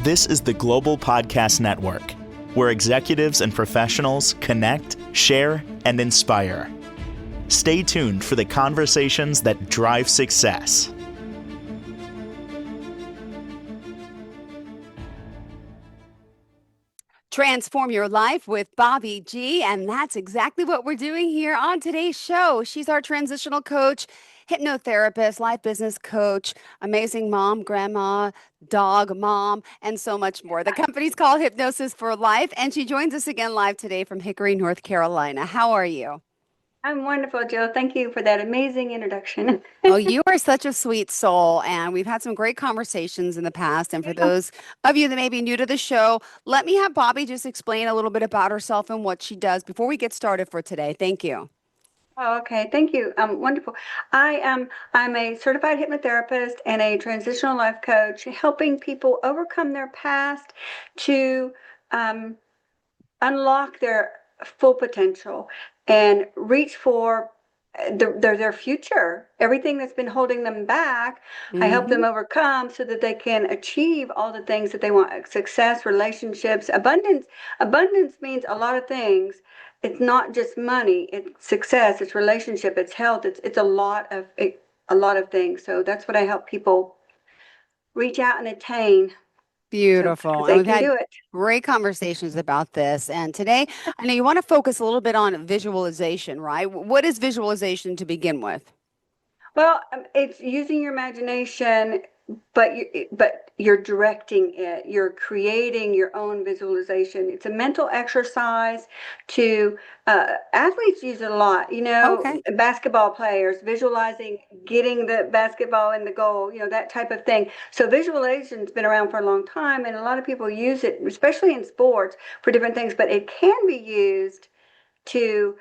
This is the Global Podcast Network, where executives and professionals connect, share, and inspire. Stay tuned for the conversations that drive success. Transform your life with Bobbi G, and that's exactly what we're doing here on today's show. She's our transitional coach, hypnotherapist, life business coach, amazing mom, grandma, dog mom, and so much more. The company's called Hypnosis for Life, and she joins us again live today from Hickory, North Carolina. How are you? I'm wonderful, Jill. Thank you for that amazing introduction. Oh, you are such a sweet soul, and we've had some great conversations in the past. And for those of you that may be new to the show, let me have Bobbi just explain a little bit about herself and what she does before we get started for today. Thank you. Oh, okay. Thank you. Wonderful. I'm a certified hypnotherapist and a transitional life coach, helping people overcome their past to um, unlock their full potential and reach for their future. Everything that's been holding them back, I help them overcome so that they can achieve all the things that they want: success, relationships, abundance. Abundance means a lot of things. It's not just money. It's success. It's relationship. It's health. It's a lot of things. So that's what I help people reach out and attain. So Beautiful. And they we've can had do it. great conversations about this. And today, I know you want to focus a little bit on visualization, right? What is visualization to begin with? Well, it's using your imagination, but you're directing it. You're creating your own visualization. It's a mental exercise to athletes use it a lot. Okay. Basketball players visualizing getting the basketball in the goal. That type of thing. So visualization's been around for a long time, and a lot of people use it, especially in sports, for different things. But it can be used to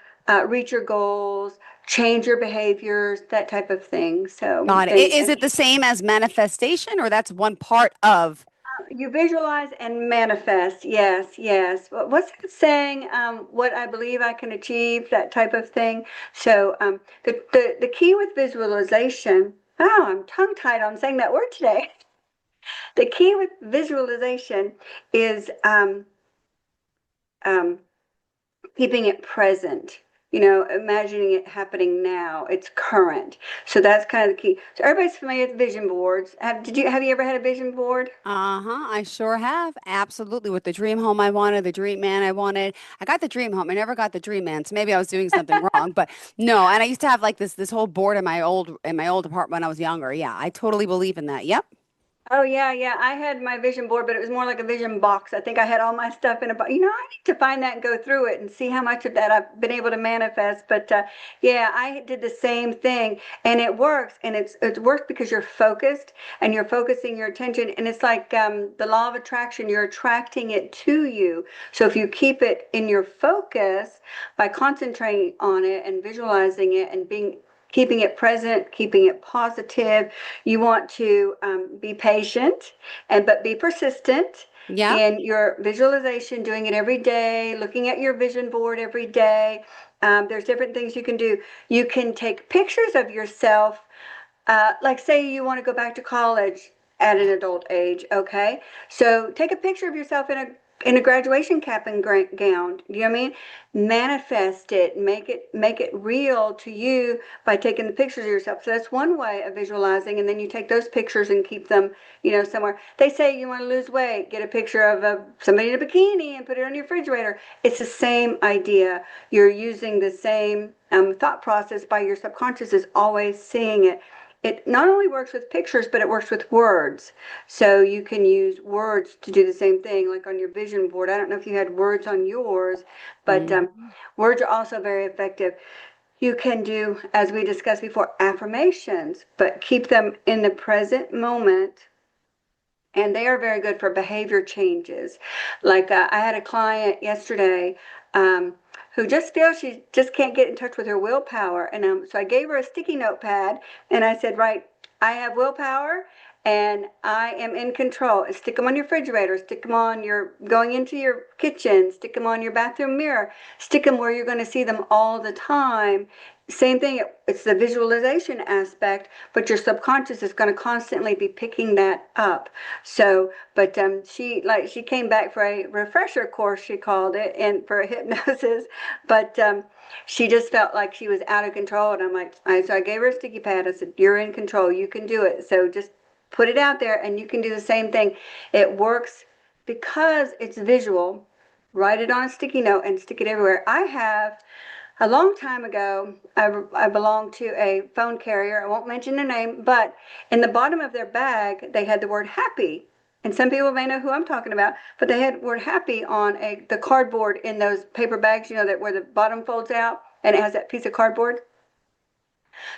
reach your goals, change your behaviors, that type of thing. So, Got it. Is it the same as manifestation, or that's one part of? you visualize and manifest. Yes, yes. What's that saying? What I believe I can achieve, that type of thing. So, the key with visualization. Oh, I'm tongue tied on saying that word today. The key with visualization is um, keeping it present, imagining it happening now. It's current. So that's kind of the key. So everybody's familiar with vision boards. Have you ever had a vision board? Uh-huh. I sure have. Absolutely. With the dream home I wanted, the dream man I wanted. I got the dream home. I never got the dream man. So maybe I was doing something wrong. But no, and I used to have like this whole board in my old apartment when I was younger. Yeah, I totally believe in that. Yep. Oh yeah, yeah. I had my vision board, but it was more like a vision box. I think I had all my stuff in a box. I need to find that and go through it and see how much of that I've been able to manifest. But yeah, I did the same thing, and it works. And it works because you're focused and you're focusing your attention. And it's like the law of attraction. You're attracting it to you. So if you keep it in your focus by concentrating on it and visualizing it and keeping it present, keeping it positive. You want to be patient but be persistent Yep. in your visualization, doing it every day, looking at your vision board every day. There's different things you can do. You can take pictures of yourself, like say you want to go back to college at an adult age, okay? So take a picture of yourself in a graduation cap and gown. You know what I mean? Manifest it, make it real to you by taking the pictures of yourself. So that's one way of visualizing, and then you take those pictures and keep them, somewhere. They say you want to lose weight, get a picture of somebody in a bikini and put it on your refrigerator. It's the same idea. You're using the same thought process by your subconscious is always seeing it. It not only works with pictures, but it works with words. So you can use words to do the same thing, like on your vision board. I don't know if you had words on yours, but words are also very effective. You can do, as we discussed before, affirmations, but keep them in the present moment. And they are very good for behavior changes. Like I had a client yesterday who just feels she just can't get in touch with her willpower. And so I gave her a sticky notepad and I said, right, I have willpower and I am in control. And stick them on your refrigerator, stick them on your going into your kitchen, stick them on your bathroom mirror, stick them where you're going to see them all the time. same thing. It's the visualization aspect, but your subconscious is going to constantly be picking that up. So, but she came back for a refresher course, she called it, and for hypnosis, but she just felt like she was out of control. And I'm like, so I gave her a sticky pad. I said, "You're in control. You can do it. So just put it out there, and you can do the same thing." It works because it's visual. Write it on a sticky note and stick it everywhere. I have a long time ago, I belonged to a phone carrier. I won't mention their name, but in the bottom of their bag, they had the word happy. And some people may know who I'm talking about, but they had the word happy on the cardboard in those paper bags, that where the bottom folds out and it has that piece of cardboard.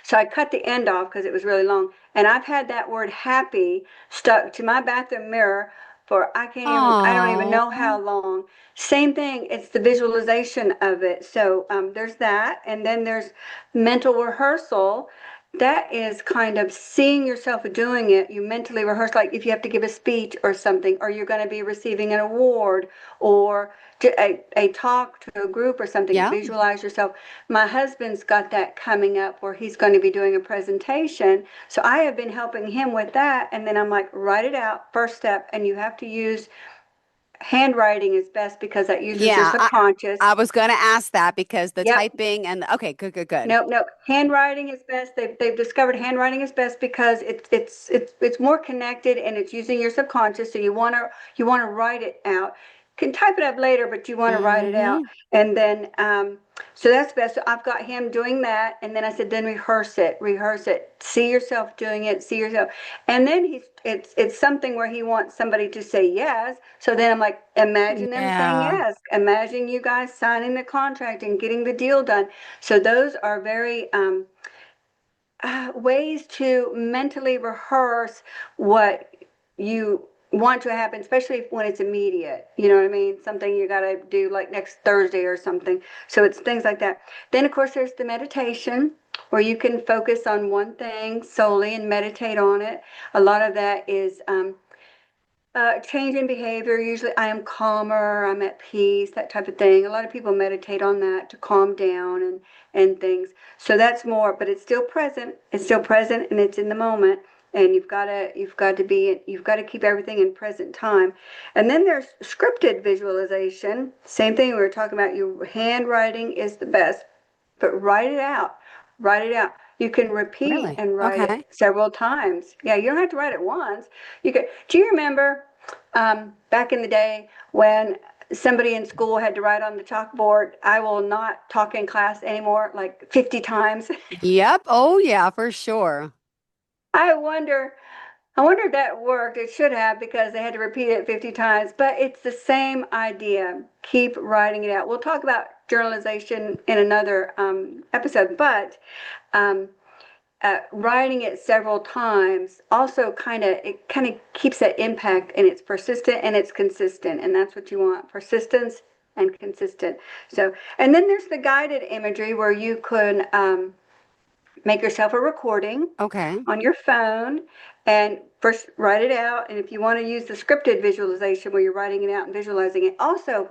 So I cut the end off because it was really long. And I've had that word happy stuck to my bathroom mirror for I don't even Oh, know how long. Same thing, it's the visualization of it. So there's that. And then there's mental rehearsal. That is kind of seeing yourself doing it. You mentally rehearse, like if you have to give a speech or something, or you're going to be receiving an award, or a talk to a group or something. yeah. Visualize yourself. My husband's got that coming up where he's going to be doing a presentation. So I have been helping him with that. And then I'm like, write it out, first step. And you have to use handwriting is best because that uses your Yeah, I subconscious. was going to ask that because the Yep. typing and okay, good, good, good. Nope, nope. Handwriting is best. They've discovered handwriting is best because it's more connected and it's using your subconscious. So you wanna write it out. You can type it up later, but you want to write it out. Hmm. And then so that's best. So I've got him doing that, and then I said, then rehearse it. See yourself doing it. See yourself. And then it's something where he wants somebody to say yes. So then I'm like, imagine them saying Yeah. yes. Imagine you guys signing the contract and getting the deal done. So those are very ways to mentally rehearse what you want to happen, especially when it's immediate. You know what I mean? Something you got to do like next Thursday or something. So it's things like that. Then, of course, there's the meditation where you can focus on one thing solely and meditate on it. A lot of that is change in behavior. Usually I am calmer, I'm at peace, that type of thing. A lot of people meditate on that to calm down and things. So that's more, but it's still present. It's still present and it's in the moment. And you've got to keep everything in present time. And then there's scripted visualization. Same thing we were talking about. Your handwriting is the best, but write it out. Write it out. You can repeat Really? and write it Okay. several times. Yeah, you don't have to write it once. You could. Do you remember back in the day when somebody in school had to write on the chalkboard, "I will not talk in class anymore," like 50 times? Yep. Oh, yeah, for sure. I wonder. I wonder if that worked. It should have because they had to repeat it 50 times. But it's the same idea. Keep writing it out. We'll talk about journalization in another episode, but um, writing it several times also kind of keeps that impact, and it's persistent and it's consistent, and that's what you want: persistence and consistent. So, and then there's the guided imagery where you could make yourself a recording Okay. on your phone and first write it out. And if you want to use the scripted visualization where you're writing it out and visualizing it, also,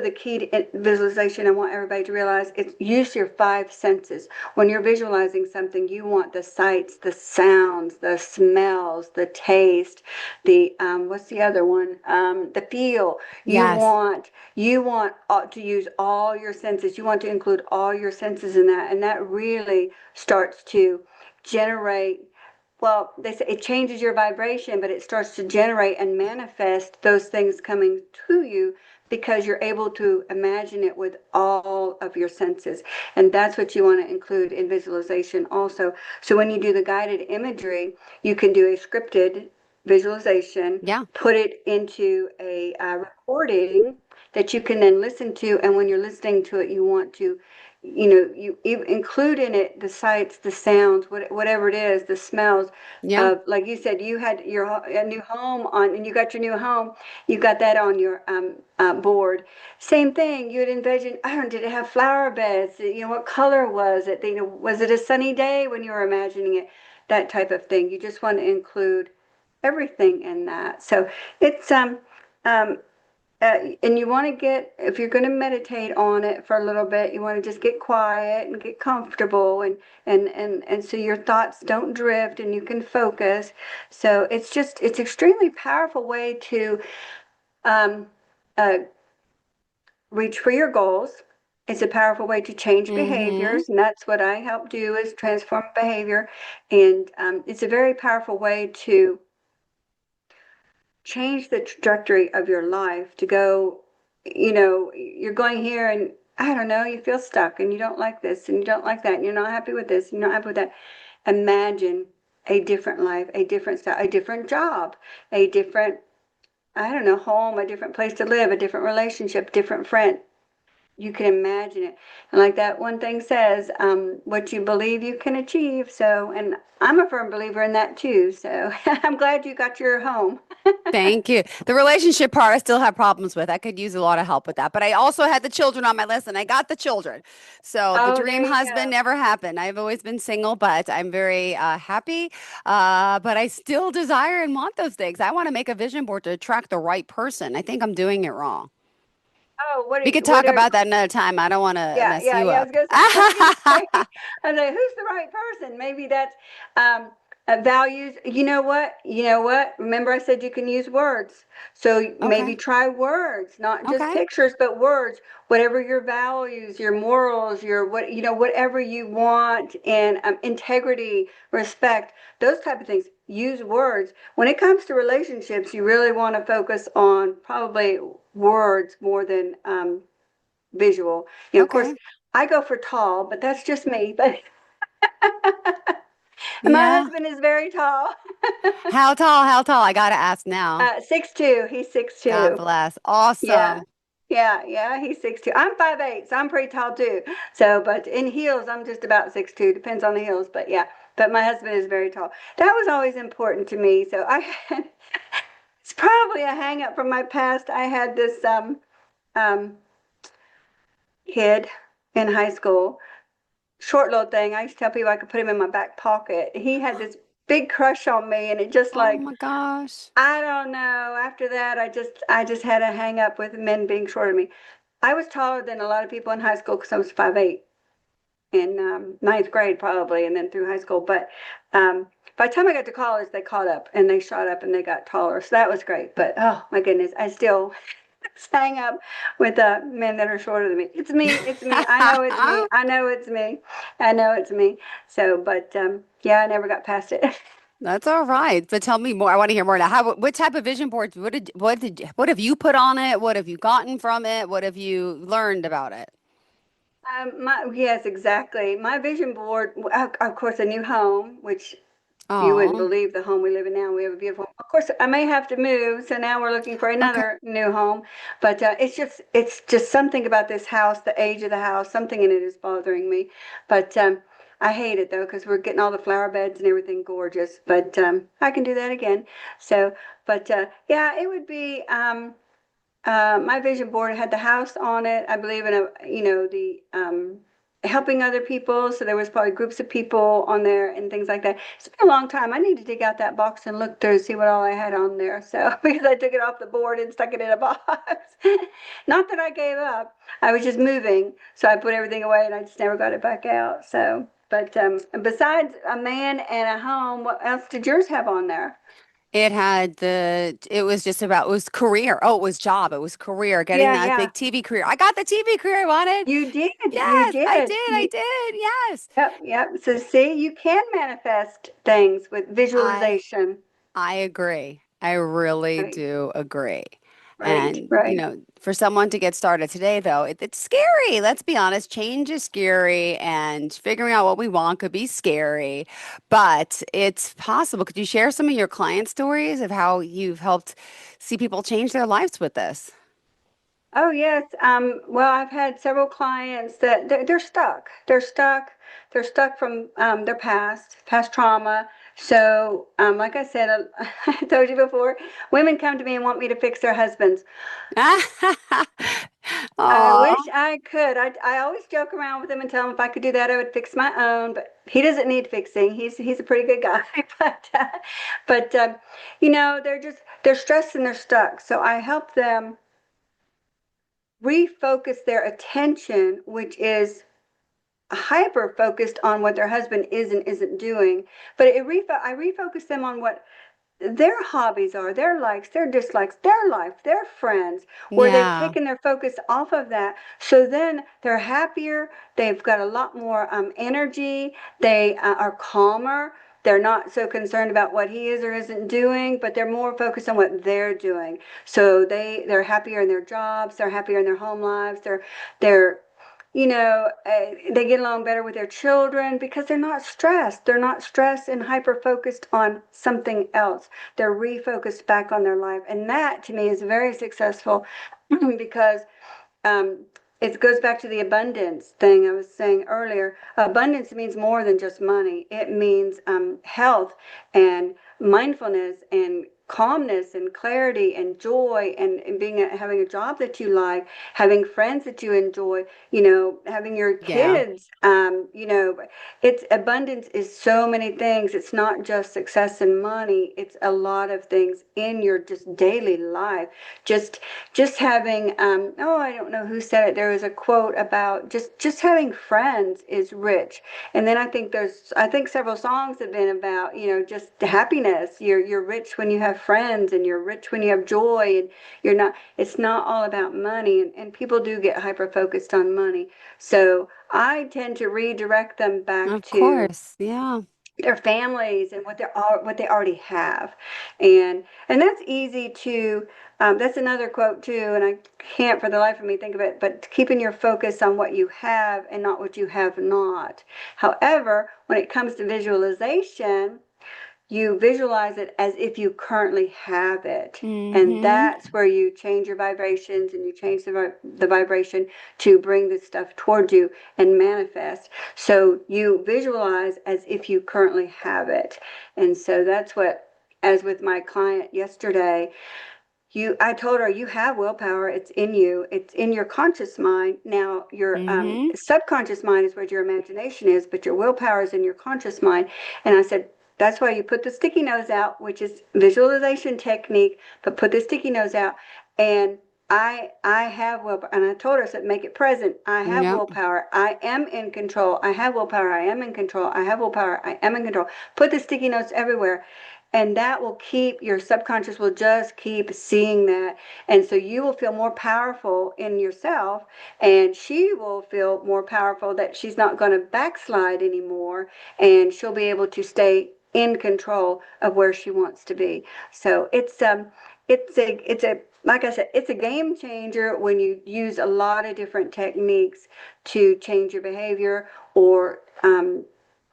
the key to visualization, I want everybody to realize, it's use your five senses. When you're visualizing something, you want the sights, the sounds, the smells, the taste, what's the other one? The feel. Yes. You want to use all your senses. You want to include all your senses in that, and that really starts to generate. Well, they say it changes your vibration, but it starts to generate and manifest those things coming to you because you're able to imagine it with all of your senses. And that's what you want to include in visualization also. So when you do the guided imagery, you can do a scripted visualization, Yeah. put it into a recording that you can then listen to. And when you're listening to it, you want to you include in it the sights, the sounds, whatever it is, the smells Yeah. of, like you said, you had a new home on, and you got your new home, you got that on your board. Same thing, you would envision, I don't know, did it have flower beds? What color was it? Was it a sunny day when you were imagining it? That type of thing. You just want to include everything in that. So it's and you want to get, if you're going to meditate on it for a little bit, you want to just get quiet and get comfortable, and so your thoughts don't drift and you can focus. So it's extremely powerful way to um, uh, reach for your goals. It's a powerful way to change Mm-hmm. behaviors, and that's what I help do, is transform behavior. And it's a very powerful way to change the trajectory of your life, to go, you're going here and I don't know, you feel stuck and you don't like this and you don't like that and you're not happy with this and you're not happy with that. Imagine a different life, a different style, a different job, a different, I don't know, home, a different place to live, a different relationship, different friend. You can imagine it. And like that one thing says, what you believe you can achieve. So, and I'm a firm believer in that too. So I'm glad you got your home. Thank you. The relationship part, I still have problems with. I could use a lot of help with that. But I also had the children on my list and I got the children. So the Oh, there dream you husband go. never happened. I've always been single, but I'm very happy. But I still desire and want those things. I want to make a vision board to attract the right person. I think I'm doing it wrong. Oh, We could what talk are, about that another time. I don't want to yeah, mess yeah, you yeah. I was up. gonna say, I was gonna say, I was like, who's the right person? Maybe that's um, values. You know what? You know what? Remember, I said you can use words. So maybe Okay. try words, not just Okay. pictures, but words. Whatever your values, your morals, your whatever you want, and integrity, respect, those type of things. Use words. When it comes to relationships, you really want to focus on probably words more than visual. Of course, Okay. I go for tall, but that's just me. But my Yeah. husband is very tall. How tall? How tall? I got to ask now. 6'2". He's six God two. bless. Yeah. Awesome. Yeah, he's 6'2". I'm 5'8", so I'm pretty tall too. So, but in heels, I'm just about 6'2". Depends on the heels, but yeah. But my husband is very tall. That was always important to me. So I had, it's probably a hang up from my past. I had this um kid in high school, short little thing. I used to tell people I could put him in my back pocket. He had this big crush on me, and it just Oh like, my gosh. I don't know. After that, I just had a hang up with men being shorter than me. I was taller than a lot of people in high school because I was 5'8" in ninth grade probably, and then through high school. But by the time I got to college, they caught up and they shot up and they got taller. So that was great. But oh my goodness, I still hang up with men that are shorter than me. It's me. It's me. I know it's me. I know it's me. I know it's me. So, but yeah, I never got past it. That's all right. But tell me more. I want to hear more now. What type of vision boards? What have you put on it? What have you gotten from it? What have you learned about it? Yes, exactly. My vision board, of course, a new home, which you wouldn't Oh, believe the home we live in now. We have a beautiful home. Of course, I may have to move, so now we're looking for okay. another new home. But it's just something about this house, the age of the house, something in it is bothering me. But I hate it though because we're getting all the flower beds and everything gorgeous. But I can do that again. So, but yeah, it would be. My vision board had the house on it. I believe in the helping other people. So there was probably groups of people on there and things like that. It's been a long time. I need to dig out that box and look through, see what all I had on there. So because I took it off the board and stuck it in a box. Not that I gave up. I was just moving, so I put everything away and I just never got it back out. So, but besides a man and a home, what else did yours have on there? It was just about, it was career. Oh, it was job. It was career, getting Yeah, that yeah. big TV career. I got the TV career I wanted. You did. You Yes, I did. did. I did. Yes. Yep, yep. So see, you can manifest things with I visualization. I agree. I really Right, do agree. right, And, right. for someone to get started today, though, it's scary. Let's be honest. Change is scary, and figuring out what we want could be scary, but it's possible. Could you share some of your client stories of how you've helped see people change their lives with this? Oh yes. Well, I've had several clients that they're stuck. They're stuck. They're stuck from their past trauma. So, like I said, I told you before, women come to me and want me to fix their husbands. I Aw, wish I could. I always joke around with him and tell him if I could do that, I would fix my own. But he doesn't need fixing. He's a pretty good guy. But they're stressed and they're stuck. So I help them refocus their attention, which is hyper focused on what their husband is and isn't doing. But I refocus them on what their hobbies are, their likes, their dislikes, their life, their friends, where they've Yeah. taken their focus off of that. So then they're happier. They've got a lot more energy. They are calmer. They're not so concerned about what he is or isn't doing, but they're more focused on what they're doing. So they're happier in their jobs. They're happier in their home lives. They're they get along better with their children because they're not stressed. They're not stressed and hyper focused on something else. They're refocused back on their life. And that to me is very successful because um, it goes back to the abundance thing I was saying earlier. Abundance means more than just money. It means health and mindfulness and calmness and clarity and joy and having a job that you like, having friends that you enjoy, having your Yeah. kids. It's abundance is so many things. It's not just success and money. It's a lot of things in your just daily life. Just just having I don't know who said it. There was a quote about just having friends is rich. And then I think several songs have been about, just happiness. You're rich when you have friends, and you're rich when you have joy, and it's not all about money, and people do get hyper focused on money. So I tend to redirect them back Of to course. Yeah. their families and what they already have, and that's easy to. That's another quote too, and I can't for the life of me think of it. But keeping your focus on what you have and not what you have not. However, when it comes to visualization, you visualize it as if you currently have it. And Mm-hmm. that's where you change your vibrations, and you change the vibration to bring this stuff toward you and manifest. So you visualize as if you currently have it. And so that's what, as with my client yesterday, I told her, you have willpower. It's in you. It's in your conscious mind. Now, your Mm-hmm. subconscious mind is where your imagination is, but your willpower is in your conscious mind. And I said, that's why you put the sticky nose out, which is visualization technique, but put the sticky nose out. And I have willpower. And I told her, I said, make it present. I have Yep. willpower. I am in control. I have willpower. I am in control. I have willpower. I am in control. Put the sticky notes everywhere. And that will keep your subconscious will just keep seeing that. And so you will feel more powerful in yourself, and she will feel more powerful that she's not going to backslide anymore, and she'll be able to stay in control of where she wants to be. So it's a like I said, it's a game changer when you use a lot of different techniques to change your behavior, or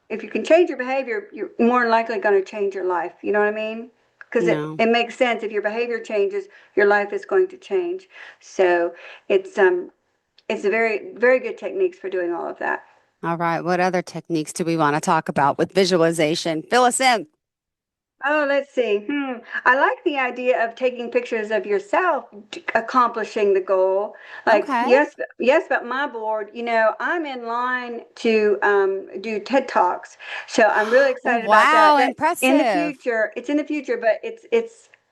if you can change your behavior, you're more than likely going to change your life. You know what I mean? Because No. it makes sense. If your behavior changes, your life is going to change. So it's a very, very good techniques for doing all of that. All right. What other techniques do we want to talk about with visualization? Fill us in. Oh, let's see. I like the idea of taking pictures of yourself accomplishing the goal. Like, Okay. yes, but my board, I'm in line to do TED Talks. So I'm really excited about that. Wow, That's in the impressive. future. It's in the future, but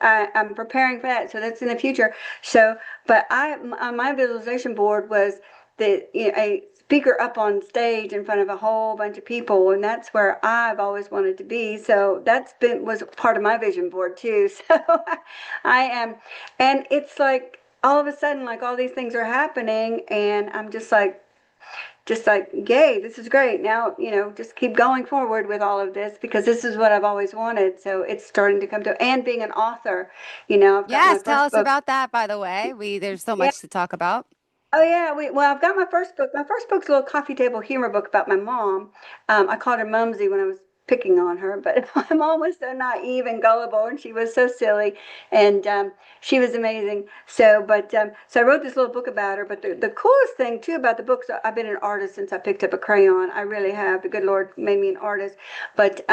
I'm preparing for that. So that's in the future. So, but on my visualization board was a speaker up on stage in front of a whole bunch of people, and that's where I've always wanted to be. So was part of my vision board too. So I am, and it's like all of a sudden, like all these things are happening, and I'm just like, yay, this is great. Now, just keep going forward with all of this because this is what I've always wanted. So it's starting to come to, and being an author, I've got my Yes, tell first us book. about that, by the way. There's so Yeah. much to talk about. Oh yeah, well, I've got my first book. My first book's a little coffee table humor book about my mom. I called her Mumsy when I was picking on her, but my mom was so naive and gullible, and she was so silly, and she was amazing. So I wrote this little book about her. But the coolest thing too about the book, so I've been an artist since I picked up a crayon. I really have. The good Lord made me an artist. But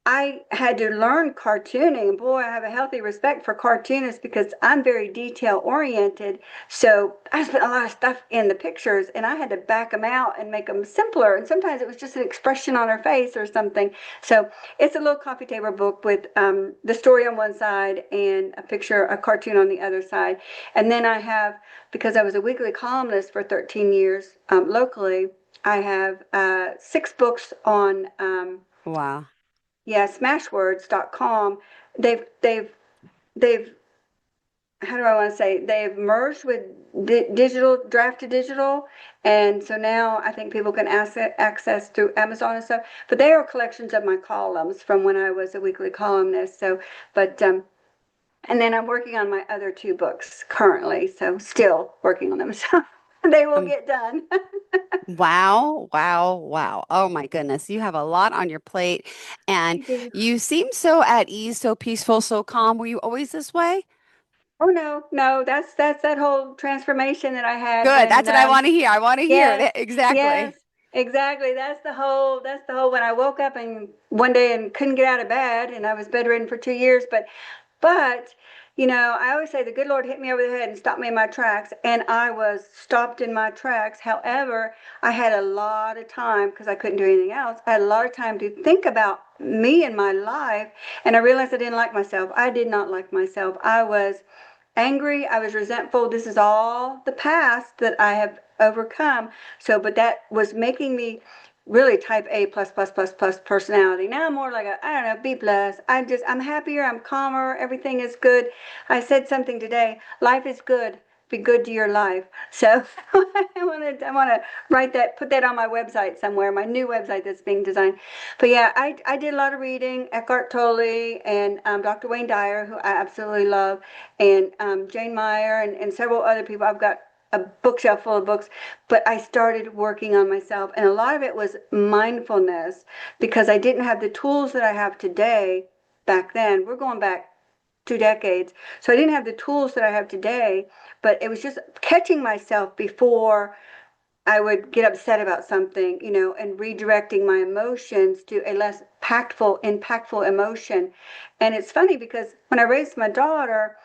I had to learn cartooning. Boy, I have a healthy respect for cartoonists because I'm very detail oriented. So I spent a lot of stuff in the pictures and I had to back them out and make them simpler. And sometimes it was just an expression on her face or something. So it's a little coffee table book with the story on one side and a cartoon on the other side. And then I have, because I was a weekly columnist for 13 years locally, I have 6 books on Wow. smashwords.com. They've how do I want to say, they've merged with digital, draft to digital, and so now I think people can access through Amazon and stuff. But they are collections of my columns from when I was a weekly columnist. So, but and then I'm working on my other 2 books currently, so still working on them. So they will Um, get done. wow, wow, wow. Oh my goodness. You have a lot on your plate and I do. you seem so at ease, so peaceful, so calm. Were you always this way? Oh no, no, that's that whole transformation that I had Good. That's when what I want to hear. I want to hear yes, it. yes, Exactly. exactly. That's the whole when I woke up and one day and couldn't get out of bed and I was bedridden for 2 years, but I always say the good Lord hit me over the head and stopped me in my tracks, and I was stopped in my tracks. However, I had a lot of time because I couldn't do anything else. I had a lot of time to think about me and my life, and I realized I didn't like myself. I did not like myself. I was angry. I was resentful. This is all the past that I have overcome. So, but that was making me really type A plus plus plus plus personality. Now I'm more like a, I don't know, B plus. I'm happier. I'm calmer. Everything is good. I said something today. Life is good. Be good to your life. So I want to write that, put that on my website somewhere, my new website that's being designed. But yeah, I did a lot of reading, Eckhart Tolle and Dr. Wayne Dyer, who I absolutely love, and Jane Meyer and several other people. I've got a bookshelf full of books, but I started working on myself, and a lot of it was mindfulness because I didn't have the tools that I have today back then. We're going back 2 decades, so I didn't have the tools that I have today, but it was just catching myself before I would get upset about something, and redirecting my emotions to a less impactful emotion. And it's funny because when I raised my daughter,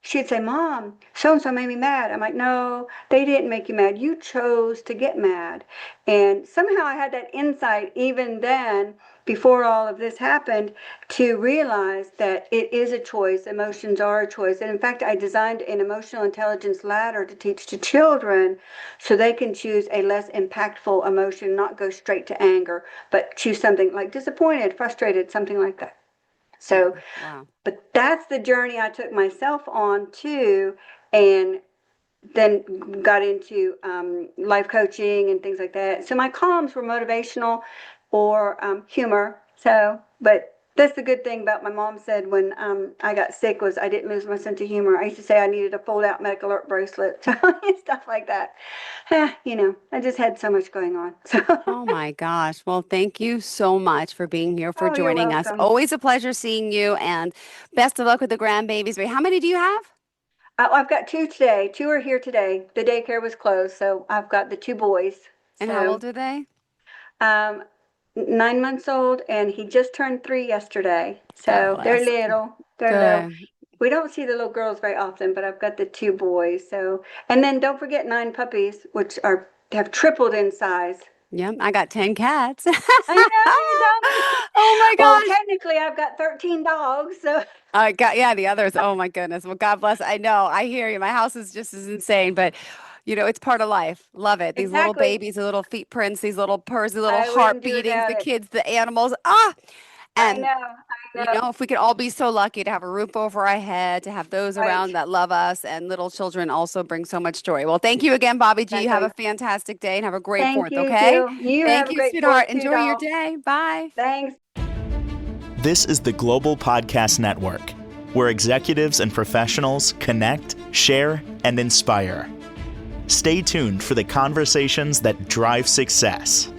she'd say, Mom, so and so made me mad. I'm like, no, they didn't make you mad. You chose to get mad. And somehow I had that insight even then, before all of this happened, to realize that it is a choice. Emotions are a choice. And in fact, I designed an emotional intelligence ladder to teach to children so they can choose a less impactful emotion, not go straight to anger, but choose something like disappointed, frustrated, something like that. So, Wow. but that's the journey I took myself on too, and then got into life coaching and things like that. So my columns were motivational or humor. So, but that's the good thing about my mom said when I got sick was I didn't lose my sense of humor. I used to say I needed a fold-out medic alert bracelet, so stuff like that. I just had so much going on. So, Oh my gosh. Well, thank you so much for being here, for oh, you're joining us. welcome. Always a pleasure seeing you and best of luck with the grandbabies. Wait, how many do you have? I've got 2 today. 2 are here today. The daycare was closed, so I've got the 2 boys. And how So, old are they? um, 9 months old, and he just turned 3 yesterday. God So they're bless. little. They're little. Good. We don't see the little girls very often, but I've got the 2 boys. So, and then don't forget 9 puppies, which have tripled in size. Yep, I got 10 cats. I know you told me. Oh my Well, gosh. technically, I've got 13 dogs. So I got, yeah, the others. Oh my goodness. Well, God bless. I know. I hear you. My house is just as insane, but it's part of life. Love it. These little exactly, babies, the little feet prints, these little purrs, the little I heart wouldn't do beatings, the without it. kids, the animals. Ah, I and know. I know. if we could all be so lucky to have a roof over our head, to have those Right. around that love us, and little children also bring so much joy. Well, thank you again, Bobby G. You have a Exactly. fantastic day and have a great Thank 4th, you okay? too. You have Thank a you, great sweetheart. fourth too, Enjoy your doll. day. Bye. Thanks. This is the Global Podcast Network, where executives and professionals connect, share, and inspire. Stay tuned for the conversations that drive success.